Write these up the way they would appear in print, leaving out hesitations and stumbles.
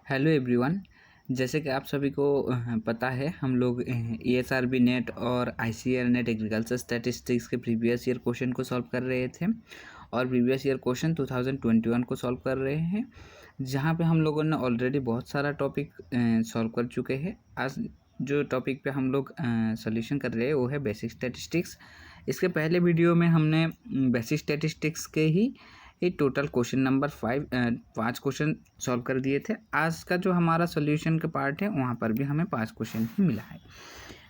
Hello everyone. जैसे कि आप सभी को पता है, हम लोग ESRB नेट और ICAR नेट एग्रीकल्चर स्टैटिस्टिक्स के प्रीवियस ईयर क्वेश्चन को सॉल्व कर रहे थे और प्रीवियस ईयर क्वेश्चन 2021 को सॉल्व कर रहे हैं, जहां पे हम लोगों ने ऑलरेडी बहुत सारा टॉपिक सॉल्व कर चुके हैं। आज जो टॉपिक पे हम लोग सॉल्यूशन कर रहे हैं वो है बेसिक स्टैटिस्टिक्स। इसके पहले वीडियो में हमने बेसिक स्टैटिस्टिक्स के ही ये total question number 5 question solve कर दिए थे। आज का जो हमारा सॉल्यूशन का पार्ट है वहाँ पर भी हमें 5 क्वेश्चन ही मिला है।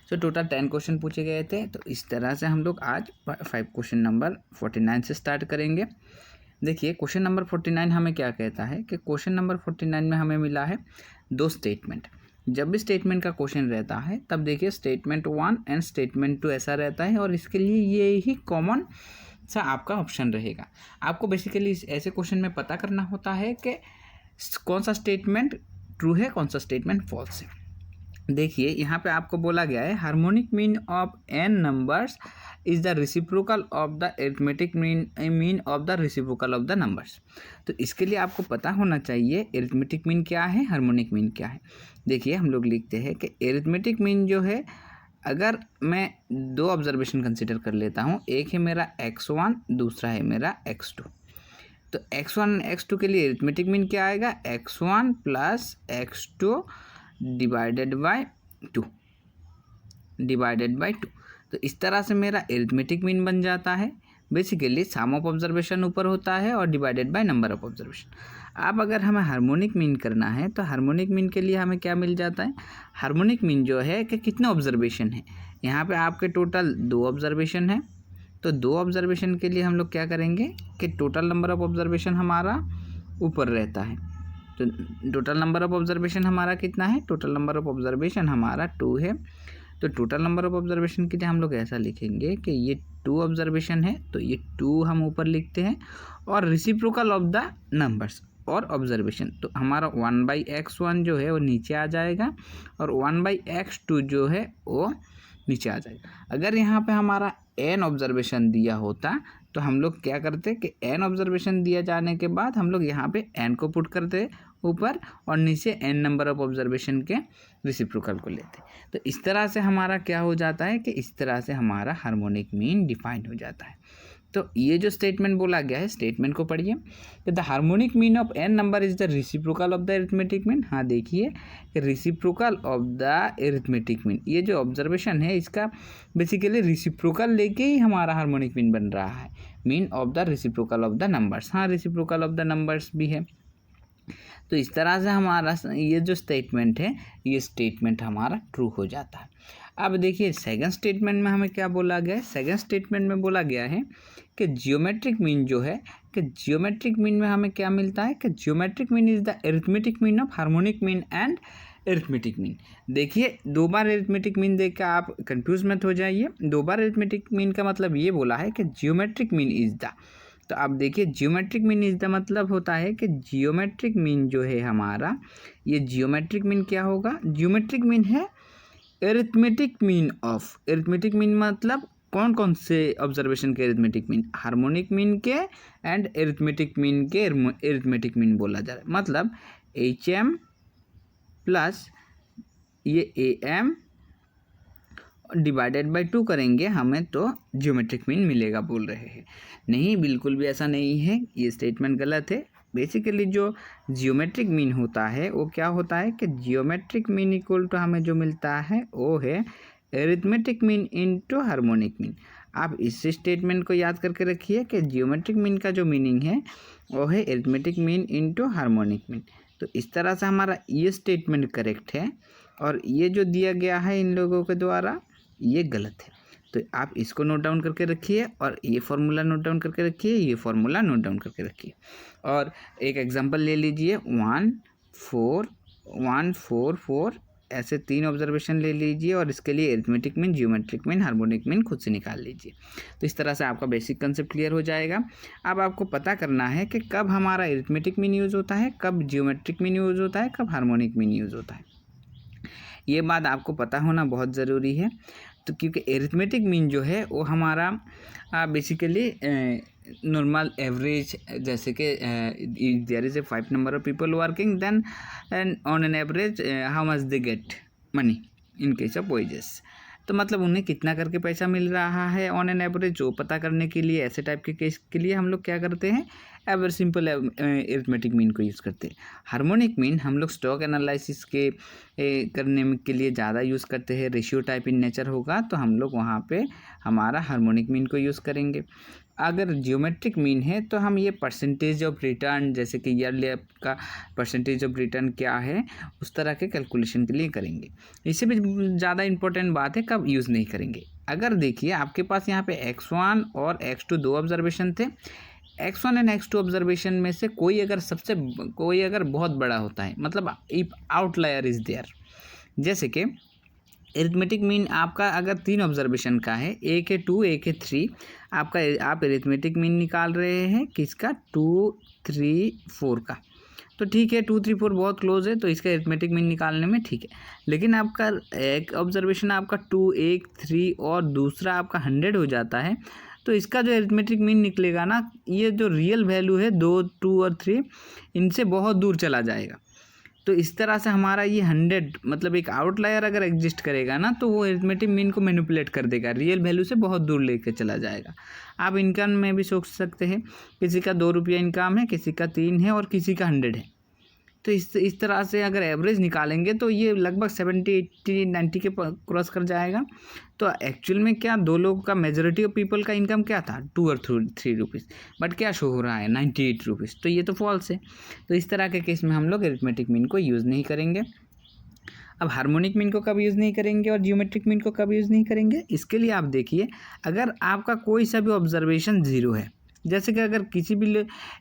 सो टोटल 10 क्वेश्चन पूछे गए थे। तो इस तरह से हम लोग आज 5 क्वेश्चन नंबर 49 से स्टार्ट करेंगे। देखिए, क्वेश्चन नंबर 49 हमें क्या कहता है कि क्वेश्चन नंबर 49 में हमें मिला है 2 स्टेटमेंट। जब भी स्टेटमेंट का क्वेश्चन रहता है तब देखिए स्टेटमेंट 1 एंड स्टेटमेंट 2 ऐसा रहता है और इसके लिए ये ही कॉमन सा आपका ऑप्शन रहेगा। आपको बेसिकली ऐसे क्वेश्चन में पता करना होता है कि कौन सा स्टेटमेंट ट्रू है, कौन सा स्टेटमेंट फॉल्स है। देखिए, यहाँ पे आपको बोला गया है harmonic mean of n numbers is the reciprocal of the arithmetic mean of the reciprocal of the numbers. तो इसके लिए आपको पता होना चाहिए अरिथमेटिक मीन क्या है, हार्मोनिक मीन क्या है। देखिए, हम लोग लिखते हैं कि अरिथमेटिक मीन जो है, अगर मैं 2 ऑब्जर्वेशन कंसिडर कर लेता हूँ, एक है मेरा x1, दूसरा है मेरा x2। तो x1 x2 के लिए अरिथमेटिक मीन क्या आएगा, x1 plus x2 divided by 2 तो इस तरह से मेरा अरिथमेटिक मीन बन जाता है। बेसिकली सम ऑफ ऑब्जर्वेशन ऊपर होता है और divided by number of observation. अब अगर हमें हार्मोनिक मीन करना है तो हार्मोनिक मीन के लिए हमें क्या मिल जाता है, हार्मोनिक मीन जो है कि कितने ऑब्जर्वेशन है। यहाँ पे आपके टोटल 2 ऑब्जर्वेशन है। तो 2 ऑब्जर्वेशन के लिए हम लोग क्या करेंगे कि टोटल नंबर ऑफ ऑब्जर्वेशन हमारा ऊपर रहता है। तो टोटल नंबर ऑफ ऑब्जर्वेशन हमारा कितना है, टोटल नंबर ऑफ ऑब्जर्वेशन हमारा 2 है। तो टोटल नंबर ऑफ ऑब्जर्वेशन के लिए हम लोग ऐसा लिखेंगे कि ये 2 ऑब्जर्वेशन है, तो ये 2 हम ऊपर लिखते हैं और रेसिप्रोकल ऑफ द नंबर्स और ऑब्जर्वेशन, तो हमारा 1/x1 जो है वो नीचे आ जाएगा और 1/x2 जो है वो नीचे आ जाएगा। अगर यहाँ पे हमारा n ऑब्जर्वेशन दिया होता तो हम लोग क्या करते कि n ऑब्जर्वेशन दिया जाने के बाद हम लोग यहाँ पे n को पुट करते ऊपर और नीचे n नंबर ऑफ ऑब्जर्वेशन के रेसिप्रोकल को लेते। तो इस तरह से हमारा क्या हो जाता है कि इस तरह से हमारा हार्मोनिक मीन डिफाइन हो जाता है। तो ये जो स्टेटमेंट बोला गया है, स्टेटमेंट को पढ़िए कि the harmonic mean of n number is the reciprocal of the arithmetic mean. हाँ, देखिए reciprocal of the arithmetic mean, ये जो ऑब्जर्वेशन है इसका बेसिकली रेसिप्रोकल लेके ही हमारा हार्मोनिक मीन बन रहा है। Mean of the reciprocal of the numbers, हाँ रेसिप्रोकल ऑफ द नंबर्स भी है। तो इस तरह से हमारा ये जो स्टेटमेंट है, ये स्टेटमेंट हमारा ट्रू हो जाता है। अब देखिए सेकंड स्टेटमेंट में हमें क्या बोला गया है। सेकंड स्टेटमेंट में बोला गया है कि जियोमेट्रिक मीन जो है, कि जियोमेट्रिक मीन में हमें क्या मिलता है कि geometric mean is the arithmetic mean of harmonic mean and arithmetic mean. देखिए, 2 बार अरिथमेटिक मीन देख कर आप कंफ्यूज मत हो जाइए। 2 बार अरिथमेटिक मीन का मतलब ये बोला है कि जियोमेट्रिक मीन इज द, तो आप देखिए जियोमेट्रिक मीन इज द मतलब होता है कि जियोमेट्रिक मीन जो है हमारा, ये जियोमेट्रिक मीन क्या होगा, जियोमेट्रिक मीन है arithmetic mean of, arithmetic mean मतलब कौन कौन से ऑब्जर्वेशन के अरिथमेटिक मीन, हार्मोनिक मीन के एंड अरिथमेटिक मीन के अरिथमेटिक मीन बोला जा रहा है। मतलब HM प्लस ये AM डिवाइडेड बाय 2 करेंगे हमें तो जियोमेट्रिक मीन मिलेगा बोल रहे हैं। नहीं, बिल्कुल भी ऐसा नहीं है, ये स्टेटमेंट गलत है। बेसिकली जो जियोमेट्रिक मीन होता है वो क्या होता है कि जियोमेट्रिक मीन इक्वल टू हमें जो मिलता है वो है arithmetic mean into harmonic mean. आप इस स्टेटमेंट को याद करके रखिए कि जियोमेट्रिक मीन का जो मीनिंग है वो है arithmetic mean into harmonic mean. तो इस तरह से हमारा ये स्टेटमेंट करेक्ट है और ये जो दिया गया है इन लोगों के द्वारा ये गलत है। तो आप इसको नोट डाउन करके रखिए और ये फॉर्मूला नोट डाउन करके रखिए, ये फॉर्मूला नोट डाउन करके रखिए। और एक एग्जांपल ले लीजिए, 1 4 1 4 4 ऐसे 3 ऑब्जर्वेशन ले लीजिए और इसके लिए arithmetic mean, geometric mean, harmonic mean खुद से निकाल लीजिए। तो इस तरह से आपका बेसिक कंसेप्ट क्लियर हो जाएगा। अब आपको पता करना है कि कब हमारा अरिथमेटिक मीन यूज़ होता है, कब जियोमेट्रिक मीन यूज़ होता है, कब हार्मोनिक मीन यूज़ होता है। ये बात आपको पता होना बहुत ज़रूरी है। तो क्योंकि एरिथमेटिक मीन जो है वो हमारा बेसिकली नॉर्मल एवरेज, जैसे कि there is a 5 number of people working then and on an average how much they get money in case of wages. तो मतलब उन्हें कितना करके पैसा मिल रहा है ऑन एन एवरेज, जो पता करने के लिए ऐसे टाइप के केस के लिए हम लोग क्या करते हैं, एवरेज सिंपल एरिथमेटिक मीन को यूज़ करते हैं। हार्मोनिक मीन हम लोग स्टॉक एनालिसिस के करने के लिए ज़्यादा यूज़ करते हैं। रेशियो टाइप इन नेचर होगा तो हम लोग वहाँ पे हमारा हार्मोनिक मीन को यूज़ करेंगे। अगर जियोमेट्रिक मीन है तो हम ये परसेंटेज ऑफ रिटर्न, जैसे कि ईयरली आपका परसेंटेज ऑफ रिटर्न क्या है, उस तरह के कैलकुलेशन के लिए करेंगे। इससे भी ज़्यादा इंपॉर्टेंट बात है कब यूज़ नहीं करेंगे। अगर देखिए आपके पास यहाँ पे x1 और x2 दो ऑब्जर्वेशन थे। x1 एंड x2 ऑब्जर्वेशन में से कोई अगर बहुत बड़ा होता है, मतलब इफ आउटलायर इज देयर, जैसे कि एरिथमेटिक मीन आपका अगर 3 ऑब्जर्वेशन का है, एक है 2 एक है 3, आप एरिथमेटिक मीन निकाल रहे हैं किसका, 2 3 4 का, तो ठीक है 2 3 4 बहुत क्लोज है तो इसका एरिथमेटिक मीन निकालने में ठीक है। लेकिन आपका एक ऑब्जर्वेशन आपका 2 1 3 और दूसरा आपका 100 हो जाता है, तो इसका जो एरिथमेटिक मीन निकलेगा ना, ये जो रियल वैल्यू है 2 2 और 3 इनसे बहुत दूर चला जाएगा। तो इस तरह से हमारा ये 100 मतलब एक आउटलायर अगर एग्जिस्ट करेगा ना, तो वो एरिथमेटिक मीन को मैनिपुलेट कर देगा, रियल वैल्यू से बहुत दूर लेकर चला जाएगा। आप इनकम में भी सोच सकते हैं, किसी का 2 रुपया इनकम है, किसी का 3 है और किसी का 100 है। तो इस तरह से अगर एवरेज निकालेंगे तो ये लगभग 70 80 90 के क्रॉस कर जाएगा। तो एक्चुअल में क्या, दो लोगों का मेजॉरिटी ऑफ पीपल का इनकम क्या था, 2 और 3 रुपीज़, बट क्या शो हो रहा है 98 रुपीज़, तो ये तो फॉल्स है। तो इस तरह के केस में हम लोग एरिथमेटिक मीन को यूज़ नहीं करेंगे। अब हार्मोनिक मीन को कब यूज़ नहीं करेंगे और जियोमेट्रिक मीन को कब यूज़ नहीं करेंगे, इसके लिए आप देखिए, अगर आपका कोई सा भी ऑब्जर्वेशन 0 है, जैसे कि अगर किसी भी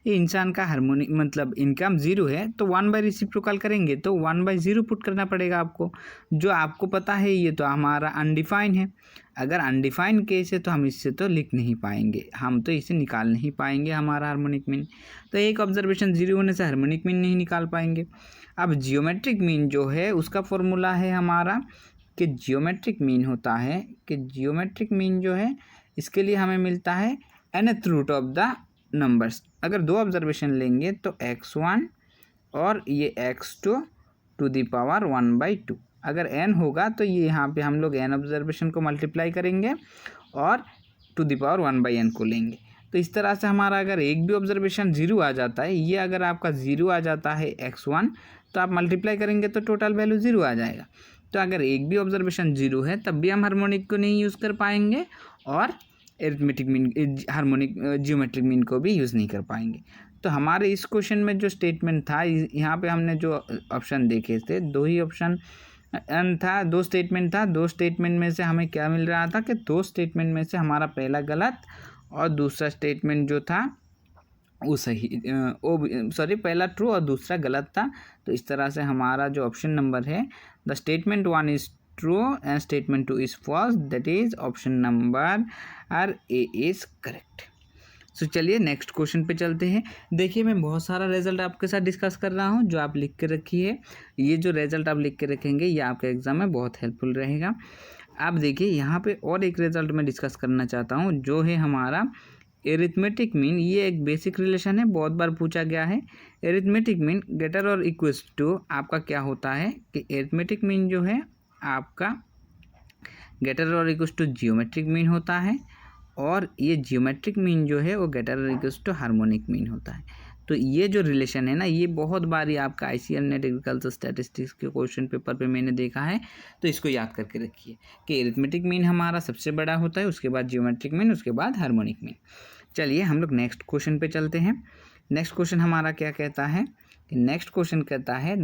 इंसान का हार्मोनिक मतलब इनकम 0 है, तो 1/रेसिप्रोकल करेंगे तो 1/0 पुट करना पड़ेगा आपको। जो आपको पता है ये तो हमारा अनडिफाइन है। अगर अनडिफाइंड केस है तो हम इससे तो लिख नहीं पाएंगे, हम तो इसे निकाल नहीं पाएंगे हमारा हार्मोनिक मीन। तो एक ऑब्जर्वेशन 0 होने से हार्मोनिक मीन नहीं निकाल पाएंगे। अब जियोमेट्रिक मीन जो है उसका फॉर्मूला है हमारा कि जियोमेट्रिक मीन होता है कि जियोमेट्रिक मीन जो है इसके लिए हमें मिलता है nth root of the numbers. अगर दो ऑब्जर्वेशन लेंगे तो x1 और ये x2 टू द पावर 1/2। अगर n होगा तो ये यहाँ पे हम लोग n ऑब्जर्वेशन को मल्टीप्लाई करेंगे और टू द पावर 1/n को लेंगे। तो इस तरह से हमारा अगर एक भी ऑब्जर्वेशन 0 आ जाता है, ये अगर आपका 0 आ जाता है x1, तो आप मल्टीप्लाई करेंगे तो टोटल वैल्यू 0 आ जाएगा। तो अगर एक भी ऑब्जर्वेशन 0 है तब भी हम हार्मोनिक को नहीं यूज़ कर पाएंगे और arithmetic mean harmonic geometric mean को भी यूज़ नहीं कर पाएंगे। तो हमारे इस क्वेश्चन में जो स्टेटमेंट था, यहाँ पे हमने जो ऑप्शन देखे थे, दो ही ऑप्शन था, दो स्टेटमेंट था। दो स्टेटमेंट में से हमें क्या मिल रहा था कि दो स्टेटमेंट में से हमारा पहला गलत और दूसरा स्टेटमेंट जो था वो सही, पहला ट्रू और दूसरा गलत था। तो इस तरह से हमारा जो ऑप्शन नंबर है, the statement 1 is true and statement 2 is false, that is option number A is correct. So चलिए नेक्स्ट क्वेश्चन पे चलते हैं। देखिए मैं बहुत सारा रिजल्ट आपके साथ डिस्कस कर रहा हूँ जो आप लिख के रखिए। ये जो रिजल्ट आप लिख के रखेंगे ये आपके एग्जाम में बहुत हेल्पफुल रहेगा। आप देखिए यहाँ पे और एक रिजल्ट मैं डिस्कस करना चाहता हूँ जो है हमारा एरिथमेटिक मीन। ये एक बेसिक रिलेशन है, बहुत बार पूछा गया है। एरिथमेटिक मीन ग्रेटर और इक्वल्स टू आपका क्या होता है कि एरिथमेटिक मीन जो है आपका ग्रेटर और इक्वल्स टू जियोमेट्रिक मीन होता है और ये जियोमेट्रिक मीन जो है वो ग्रेटर और इक्वल्स टू हार्मोनिक मीन होता है। तो ये जो रिलेशन है ना, ये बहुत बार ही आपका ICAR नेट एग्रीकल्चर स्टैटिस्टिक्स के क्वेश्चन पेपर पे मैंने देखा है। तो इसको याद करके रखिए कि एरिथमेटिक मीन हमारा सबसे बड़ा होता है, उसके बाद जियोमेट्रिक मीन, उसके बाद हार्मोनिक मीन। चलिए हम लोग नेक्स्ट क्वेश्चन पे चलते हैं। नेक्स्ट क्वेश्चन हमारा क्या कहता है कि नेक्स्ट क्वेश्चन कहता है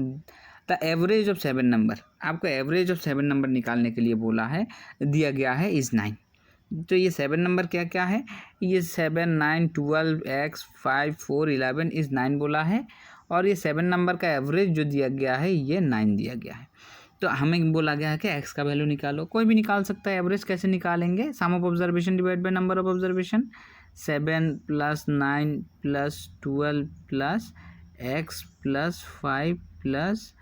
द एवरेज ऑफ 7 नंबर। आपको एवरेज ऑफ 7 नंबर निकालने के लिए बोला है, दिया गया है इज़ 9। तो ये 7 नंबर क्या क्या है, ये 7 9 12 x 5 4 11 इज़ 9 बोला है और ये 7 नंबर का एवरेज जो दिया गया है ये 9 दिया गया है। तो हमें बोला गया है कि x का वैल्यू निकालो। कोई भी निकाल सकता है। एवरेज कैसे निकालेंगे, sum of observation divide by number of observation. 7 + 9 + 12 + x + 5 +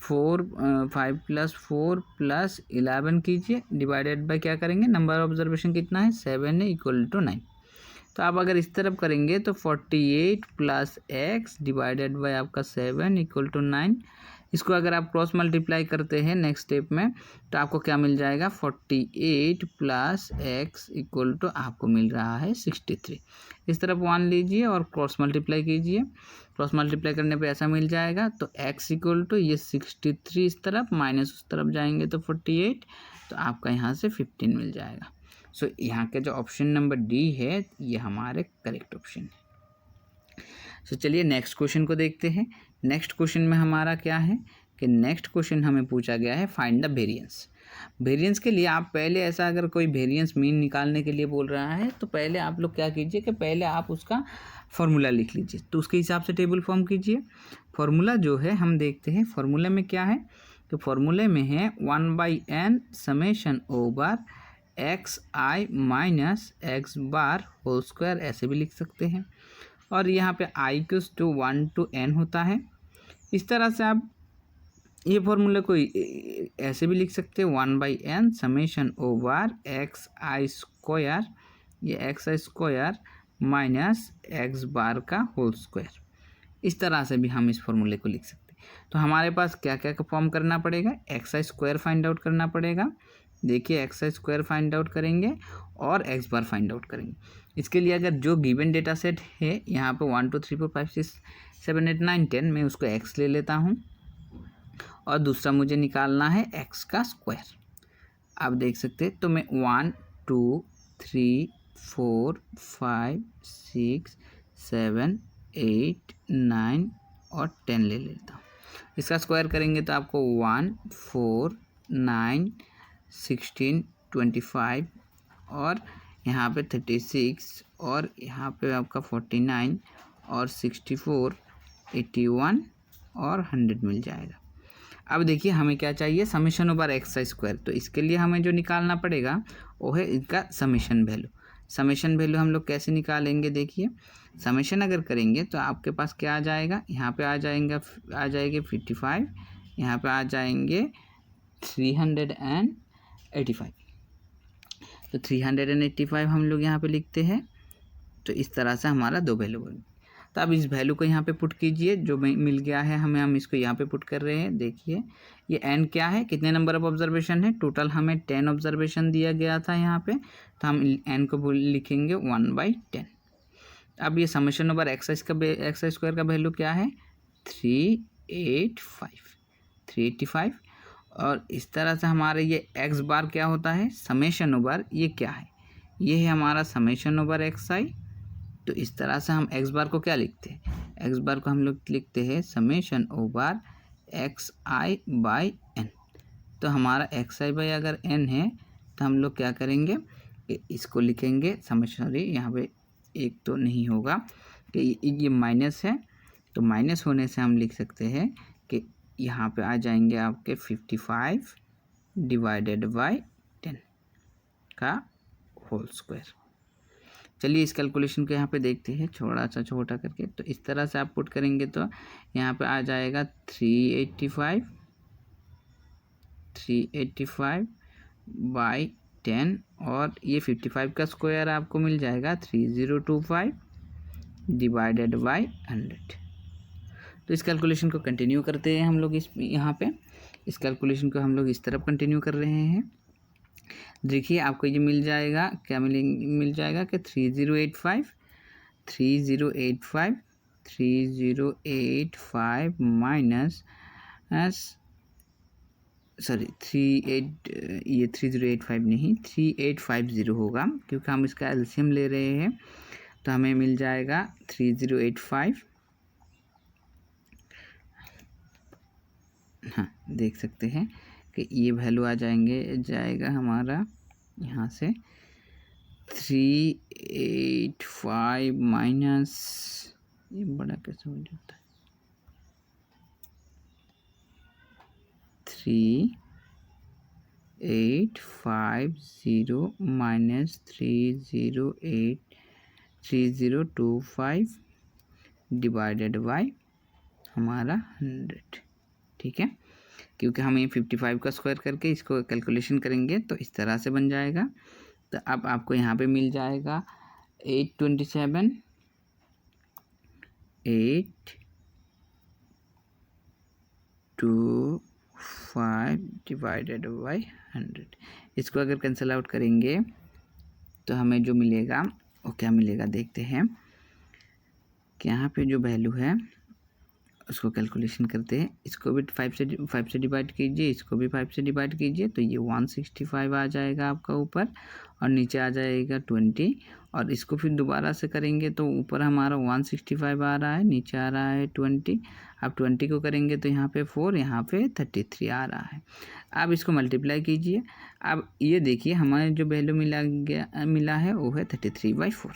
5 + 4 + 11 कीजिए, डिवाइडेड बाय क्या करेंगे, नंबर ऑब्जर्वेशन कितना है 7 है, इक्वल टू 9। तो आप अगर इस तरफ करेंगे तो 48 + x डिवाइडेड बाय आपका 7 इक्वल टू 9। इसको अगर आप क्रॉस मल्टीप्लाई करते हैं नेक्स्ट स्टेप में तो आपको क्या मिल जाएगा, 48 + x इक्वल टू आपको मिल रहा है 63। इस तरफ 1 लीजिए और क्रॉस मल्टीप्लाई कीजिए, क्रॉस मल्टीप्लाई करने पे ऐसा मिल जाएगा। तो x इक्वल टू ये 63 इस तरफ माइनस उस तरफ जाएंगे तो 48, तो आपका यहाँ से 15 मिल जाएगा। सो यहाँ के जो ऑप्शन नंबर डी है ये हमारे करेक्ट ऑप्शन है। सो चलिए नेक्स्ट क्वेश्चन को देखते हैं। नेक्स्ट क्वेश्चन में हमारा क्या है कि नेक्स्ट क्वेश्चन हमें पूछा गया है फाइंड द वेरिएंस। वेरिएंस के लिए आप पहले ऐसा अगर कोई वेरिएंस मीन निकालने के लिए बोल रहा है तो पहले आप लोग क्या कीजिए कि पहले आप उसका फॉर्मूला लिख लीजिए, तो उसके हिसाब से टेबल फॉर्म कीजिए। फॉर्मूला जो है हम देखते हैं, फॉर्मूले में क्या है, तो फॉर्मूले में है 1/n summation over xi minus x bar whole square, ऐसे भी लिख सकते हैं। और यहाँ पे i = 1 to n होता है। इस तरह से आप ये फॉर्मूले को ऐसे भी लिख सकते हैं, 1/n summation over xi square, ये xi स्क्वायर माइनस x बार का होल स्क्वायर। इस तरह से भी हम इस फॉर्मूले को लिख सकते हैं। तो हमारे पास क्या क्या फॉर्म करना पड़ेगा, xi स्क्वायर फाइंड आउट करना पड़ेगा। देखिए xi स्क्वायर फाइंड आउट करेंगे और x बार फाइंड आउट करेंगे। इसके लिए अगर जो गिवन डेटा सेट है यहाँ पे 1 2 3 4 5 6 7 8 9 10, मैं उसको x ले लेता हूँ और दूसरा मुझे निकालना है x का स्क्वायर। आप देख सकते हैं, तो मैं 1 2 3 4 5 6 7 8 9 और 10 ले लेता हूँ। इसका स्क्वायर करेंगे तो आपको 1 4 9 16 25 और यहाँ पे 36 और यहाँ पे आपका 49 और 64 81 और 100 मिल जाएगा। अब देखिए हमें क्या चाहिए, समेशन ओवर एक्स स्क्वायर। तो इसके लिए हमें जो निकालना पड़ेगा वो है इसका समेशन वैल्यू। समेशन वैल्यू हम लोग कैसे निकालेंगे, देखिए समेशन अगर करेंगे तो आपके पास क्या आ जाएगा, यहाँ पे आ जाएंगे 55, यहाँ पे आ जाएंगे 385। तो 385 हम लोग यहाँ पे लिखते हैं। तो इस तरह से हमारा दो वैल्यू बन। तो अब इस वैल्यू को यहाँ पे पुट कीजिए, जो मिल गया है हमें, हम इसको यहाँ पे पुट कर रहे हैं। देखिए ये n क्या है, कितने नंबर ऑफ ऑब्जर्वेशन है, टोटल हमें 10 ऑब्जर्वेशन दिया गया था यहाँ पे, तो हम n को लिखेंगे 1/10। अब ये समेशन ओवर एक्स स्क्वायर का वैल्यू क्या है 385। और इस तरह से हमारे ये x बार क्या होता है, समेशन ओवर ये क्या है, ये है हमारा समेशन ओवर xi। तो इस तरह से हम x बार को क्या लिखते हैं, x बार को हम लोग लिखते हैं समेशन ओवर xi/n। तो हमारा xi बाई अगर n है तो हम लोग क्या करेंगे कि इसको लिखेंगे समेशन, सॉरी यहाँ पे एक तो नहीं होगा कि ये माइनस है, तो माइनस होने से हम लिख सकते हैं कि यहाँ पे आ जाएंगे आपके 55 डिवाइडेड बाई 10 का होल स्क्वायर। चलिए इस कैलकुलेशन को यहाँ पे देखते हैं थोड़ा सा छोटा करके। तो इस तरह से आप पुट करेंगे तो यहाँ पे आ जाएगा 385 बाई 10 और ये 55 का स्क्वायर आपको मिल जाएगा 3025 डिवाइडेड बाई 100। तो इस कैलकुलेशन को कंटिन्यू करते हैं हम लोग। यहाँ पे इस कैलकुलेशन को हम लोग इस तरफ कंटिन्यू कर रहे हैं। देखिए आपको ये मिल जाएगा, क्या मिल जाएगा कि 3085 माइनस सॉरी 3085 नहीं 3850 होगा, क्योंकि हम इसका एलसीएम ले रहे हैं। तो हमें मिल जाएगा 3085, हाँ देख सकते हैं कि ये वैल्यू जाएगा हमारा यहाँ से 385 माइनस, ये बड़ा कैसे हो जाता है, 3850 माइनस 3025 डिवाइडेड बाई हमारा 100। ठीक है, क्योंकि हम ये 55 का स्क्वायर करके इसको कैलकुलेशन करेंगे तो इस तरह से बन जाएगा। तो अब आपको यहाँ पे मिल जाएगा 827 825 डिवाइडेड बाई 100। इसको अगर कैंसिल आउट करेंगे तो हमें जो मिलेगा वो क्या मिलेगा देखते हैं कि यहाँ पे जो वैल्यू है उसको कैलकुलेशन करते हैं। इसको भी 5 से डिवाइड कीजिए, इसको भी 5 से डिवाइड कीजिए, तो ये 165 आ जाएगा आपका ऊपर, और नीचे आ जाएगा 20, और इसको फिर दोबारा से करेंगे तो ऊपर हमारा 165 आ रहा है, नीचे आ रहा है 20। अब 20 को करेंगे तो यहाँ पे 4, यहाँ पे 33 आ रहा है। अब इसको मल्टीप्लाई कीजिए। अब ये देखिए हमारे जो वैल्यू मिला है वो है 33/4।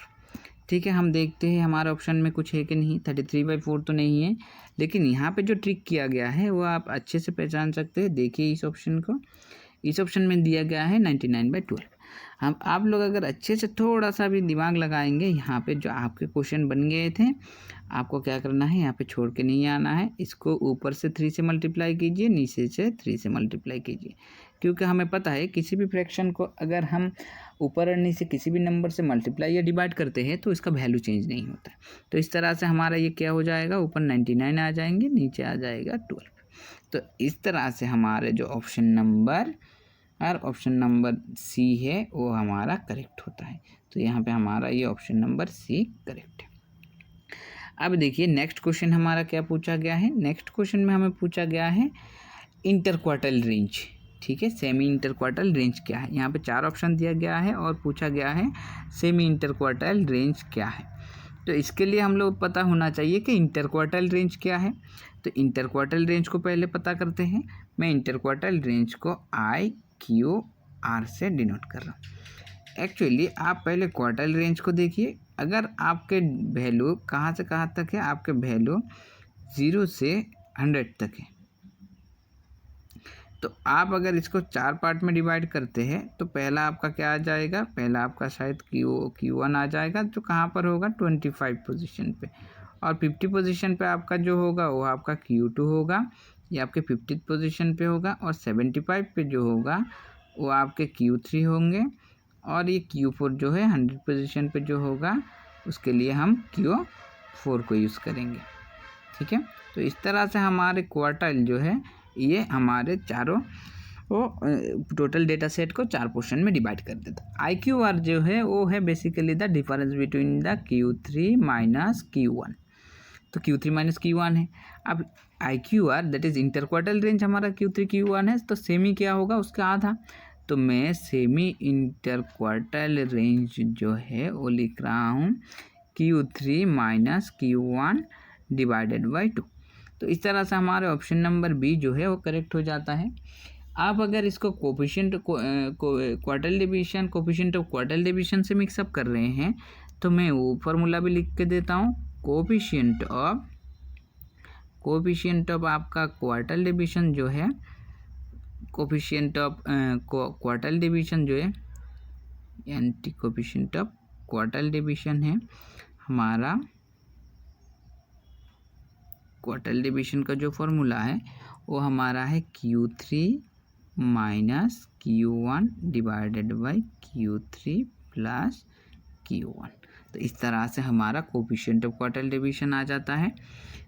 ठीक है, हम देखते हैं हमारे ऑप्शन में कुछ है कि नहीं। 33/4 तो नहीं है, लेकिन यहाँ पे जो ट्रिक किया गया है वो आप अच्छे से पहचान सकते हैं। देखिए इस ऑप्शन को, इस ऑप्शन में दिया गया है 99/12। हम आप लोग अगर अच्छे से थोड़ा सा भी दिमाग लगाएंगे, यहाँ पे जो आपके क्वेश्चन बन गए थे, आपको क्या करना है, यहाँ पे छोड़ के नहीं आना है। इसको ऊपर से 3 से मल्टीप्लाई कीजिए, नीचे से 3 से मल्टीप्लाई कीजिए, क्योंकि हमें पता है किसी भी फ्रैक्शन को अगर हम ऊपर और नीचे किसी भी नंबर से मल्टीप्लाई या डिवाइड करते हैं तो इसका वैल्यू चेंज नहीं होता है। तो इस तरह से हमारा ये क्या हो जाएगा, ऊपर 99 आ जाएंगे, नीचे आ जाएगा 12। तो इस तरह से हमारे जो ऑप्शन नंबर सी है वो हमारा करेक्ट होता है। तो यहाँ पे हमारा ये ऑप्शन नंबर सी करेक्ट है। अब देखिए नेक्स्ट क्वेश्चन हमारा क्या पूछा गया है। नेक्स्ट क्वेश्चन में हमें पूछा गया है इंटरक्वार्टल रेंज। ठीक है, सेमी इंटरक्वार्टल रेंज क्या है। यहाँ पे 4 ऑप्शन दिया गया है और पूछा गया है सेमी इंटरक्वार्टल रेंज क्या है। तो इसके लिए हम लोग पता होना चाहिए कि इंटरक्वार्टल रेंज क्या है। तो इंटरक्वार्टल रेंज को पहले पता करते हैं। मैं इंटरक्वार्टल रेंज को IQR से डिनोट कर रहा हूँ। एक्चुअली आप पहले क्वार्टल रेंज को देखिए। अगर आपके वैल्यू कहाँ से कहाँ तक है, आपके वैल्यू 0 से 100 तक है, तो आप अगर इसको 4 पार्ट में डिवाइड करते हैं तो पहला आपका क्या आ जाएगा, पहला आपका शायद Q1 आ जाएगा, जो कहाँ पर होगा 25 पोजीशन पे, और 50 पोजीशन पे आपका जो होगा वो आपका Q2 होगा, ये आपके 50 पोजीशन पे होगा, और 75 पे जो होगा वो आपके Q3 होंगे, और ये Q4 जो है 100 पोजीशन पे जो होगा उसके लिए हम Q4 को यूज़ करेंगे। ठीक है, तो इस तरह से हमारे क्वार्टाइल जो है ये हमारे चारों टोटल डेटा सेट को 4 पोर्शन में डिवाइड कर देता। IQR जो है वो है basically the difference between the Q3 minus Q1। तो Q3 माइनस Q1 है। अब IQR दैट इज इंटरक्वार्टल रेंज हमारा Q3 Q1 है, तो सेमी क्या होगा उसका आधा। तो मैं सेमी इंटरक्वार्टल रेंज जो है वो लिख रहा हूँ Q3 minus Q1 divided by 2। तो इस तरह से हमारे ऑप्शन नंबर बी जो है वो करेक्ट हो जाता है। आप अगर इसको coefficient quartile division coefficient of quartile division से मिक्सअप कर रहे हैं तो मैं वो फार्मूला भी लिख के देता हूँ। कोफिशिएंट ऑफ आपका क्वार्टल डिवीजन जो है, कोफिशिएंट ऑफ क्वार्टल डिवीजन जो है यानी कोफिशिएंट ऑफ क्वार्टल डिवीजन है हमारा, क्वार्टल डिवीजन का जो फॉर्मूला है वो हमारा है Q3 minus Q1 divided by Q3 plus Q1। तो इस तरह से हमारा कोफिशिएंट ऑफ क्वार्टल डिवीजन आ जाता है।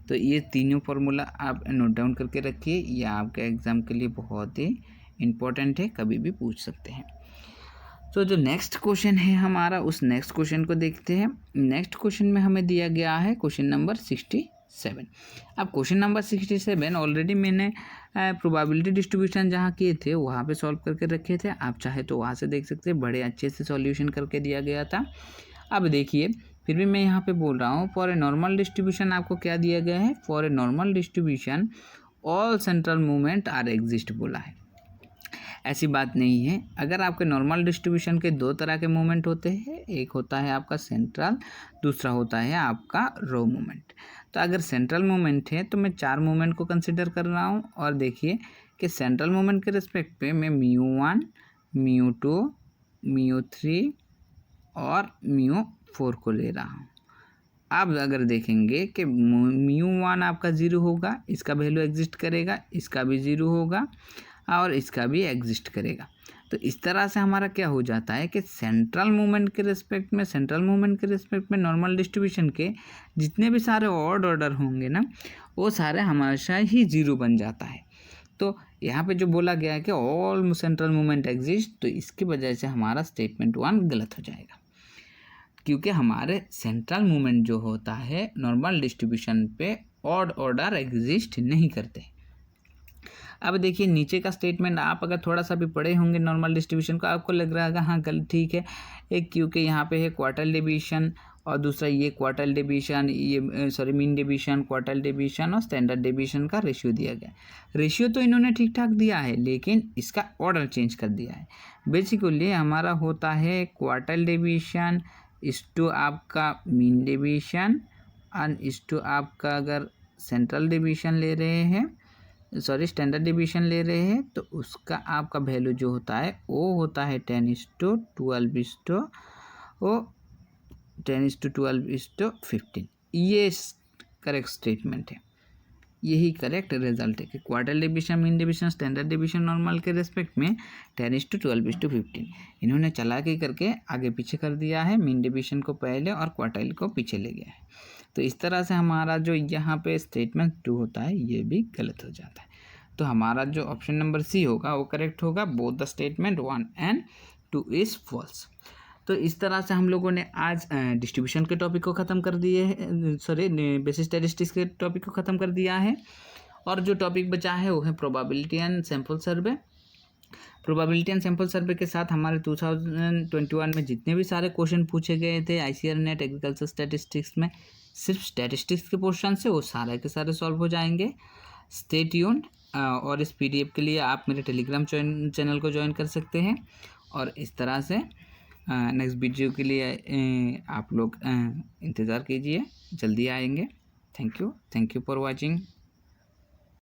तो ये तीनों फार्मूला आप नोट डाउन करके रखिए, ये आपके एग्ज़ाम के लिए बहुत ही इम्पोर्टेंट है, कभी भी पूछ सकते हैं। तो जो नेक्स्ट क्वेश्चन है हमारा, उस नेक्स्ट क्वेश्चन को देखते हैं। नेक्स्ट क्वेश्चन में हमें दिया गया है क्वेश्चन नंबर 67। अब क्वेश्चन नंबर 67 ऑलरेडी मैंने प्रोबेबिलिटी डिस्ट्रीब्यूशन जहाँ किए थे वहाँ पे सॉल्व करके रखे थे, आप चाहे तो वहाँ से देख सकते हैं, बड़े अच्छे से सॉल्यूशन करके दिया गया था। अब देखिए फिर भी मैं यहाँ पे बोल रहा हूँ फॉर ए नॉर्मल डिस्ट्रीब्यूशन आपको क्या दिया गया है, for a normal distribution all central movement are exist बोला है। ऐसी बात नहीं है। अगर आपके नॉर्मल डिस्ट्रीब्यूशन के 2 तरह के मूवमेंट होते हैं, एक होता है आपका सेंट्रल, दूसरा होता है आपका रो मूवमेंट। तो अगर सेंट्रल मूवमेंट है तो मैं 4 मूवमेंट को कंसिडर कर रहा हूँ, और देखिए कि सेंट्रल मूवमेंट के रिस्पेक्ट पे मैं μ1, μ2, μ3 और μ4 को ले रहा हूँ। आप अगर देखेंगे कि μ1 आपका 0 होगा, इसका वैल्यू एग्जिस्ट करेगा, इसका भी 0 होगा और इसका भी एग्जिस्ट करेगा। तो इस तरह से हमारा क्या हो जाता है कि सेंट्रल मूवमेंट के रिस्पेक्ट में नॉर्मल डिस्ट्रीब्यूशन के जितने भी सारे ऑड ऑर्डर होंगे ना, वो सारे हमेशा ही 0 बन जाता है। तो यहाँ पे जो बोला गया है कि ऑल सेंट्रल मूवमेंट एग्जिस्ट, तो इसकी वजह से हमारा स्टेटमेंट 1 गलत हो जाएगा, क्योंकि हमारे सेंट्रल मूवमेंट जो होता है नॉर्मल डिस्ट्रीब्यूशन पे ऑड ऑर्डर एग्जिस्ट नहीं करते। अब देखिए नीचे का स्टेटमेंट, आप अगर थोड़ा सा भी पढ़े होंगे नॉर्मल डिस्ट्रीब्यूशन को, आपको लग रहा है हाँ गलत ठीक है, एक क्योंकि यहाँ पे है क्वार्टल डिवीजन और दूसरा ये क्वार्टल डिवीजन, ये मीन डिवीजन, क्वार्टल डिवीजन और स्टैंडर्ड डिवीजन का रेशियो दिया गया। रेशियो तो इन्होंने ठीक ठाक दिया है, लेकिन इसका ऑर्डर चेंज कर दिया है। बेसिकली हमारा होता है क्वार्टल डिवीजन इस टू आपका मीन डिवीजन और इस टू आपका अगर सेंट्रल डिवीजन ले रहे हैं, स्टैंडर्ड डिवीजन ले रहे हैं, तो उसका आपका वैल्यू जो होता है वो होता है 10:12:15। ये करेक्ट स्टेटमेंट है, यही करेक्ट रिजल्ट है कि quarter division, mean division, standard division normal के रेस्पेक्ट में 10:12:15 इन्होंने चला के करके आगे पीछे कर दिया है, मीन डिवीजन को पहले और क्वार्टाइल को पीछे ले गया है। तो इस तरह से हमारा जो यहाँ पे स्टेटमेंट 2 होता है ये भी गलत हो जाता है। तो हमारा जो ऑप्शन नंबर सी होगा वो करेक्ट होगा, both the statement 1 and 2 is false. तो इस तरह से हम लोगों ने आज डिस्ट्रीब्यूशन के टॉपिक को ख़त्म कर दिए है, बेसिस स्टैटिस्टिक्स के टॉपिक को ख़त्म कर दिया है। और जो टॉपिक बचा है वो है probability and sample survey. Probability and sample survey के साथ हमारे 2021 में जितने भी सारे क्वेश्चन पूछे गए थे ICAR नेट एग्रीकल्चर स्टैटिस्टिक्स में, सिर्फ स्टैटिस्टिक्स के पोर्शन से, वो सारे के सारे सॉल्व हो जाएंगे। Stay tuned. और इस PDF के लिए आप मेरे टेलीग्राम चैनल को ज्वाइन कर सकते हैं। और इस तरह से नेक्स्ट वीडियो के लिए आप लोग इंतज़ार कीजिए, जल्दी आएंगे। Thank you for watching.